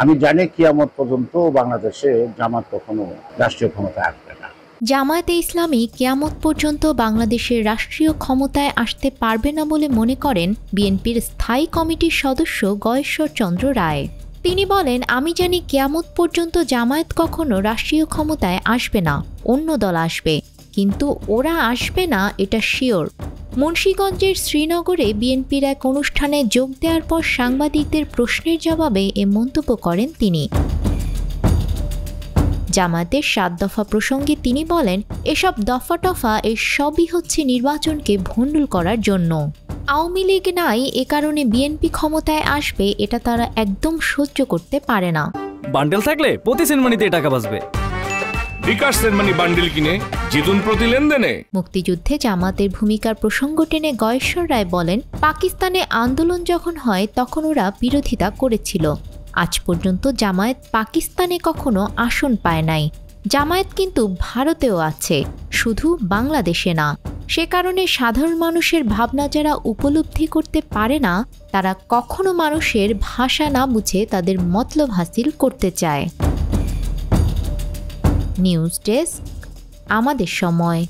আমি জানি কিয়ামত পর্যন্ত বাংলাদেশে জামাত কখনো রাষ্ট্রীয় ক্ষমতায় আসবে না। জামায়াতে ইসলামী কিয়ামত পর্যন্ত বাংলাদেশের রাষ্ট্রীয় ক্ষমতায় আসতে পারবে না বলে মনে করেন বিএনপির স্থায়ী কমিটির সদস্য গয়েশ্বর চন্দ্র রায়। তিনি বলেন, আমি জানি কিয়ামত পর্যন্ত জামায়াত কখনো রাষ্ট্রীয় ক্ষমতায় আসবে না, অন্য দল আসবে, কিন্তু ওরা আসবে না এটা শিওর। মুন্সিগঞ্জের শ্রীনগরে বিএনপির এক অনুষ্ঠানে যোগ দেওয়ার পর সাংবাদিকদের প্রশ্নের জবাবে এ মন্তব্য করেন তিনি। জামায়াতের ৭ দফা প্রসঙ্গে তিনি বলেন, এসব দফা টফা সবই হচ্ছে নির্বাচনকে ভণ্ডুল করার জন্য। আওয়ামী লীগ নাই, এ কারণে বিএনপি ক্ষমতায় আসবে এটা তারা একদম সহ্য করতে পারে না। বান্ডেল থাকলে প্রতি সেনমানিতে টাকা বাঁচবে। বিকাশ সেনমানি বান্ডেল কিনে জিতুন প্রতি লেনদেনে। মুক্তিযুদ্ধে জামাতের ভূমিকার প্রসঙ্গ টেনে গয়েশ্বর রায় বলেন, পাকিস্তানে আন্দোলন যখন হয় তখন ওরা বিরোধিতা করেছিল। আজ পর্যন্ত জামায়াত পাকিস্তানে কখনো আসন পায় নাই। জামায়াত কিন্তু ভারতেও আছে, শুধু বাংলাদেশে না। সে কারণে সাধারণ মানুষের ভাবনা যারা উপলব্ধি করতে পারে না, তারা কখনো মানুষের ভাষা না বুঝে তাদের মতলব হাসিল করতে চায়। নিউজ ডেস্ক, আমাদের সময়।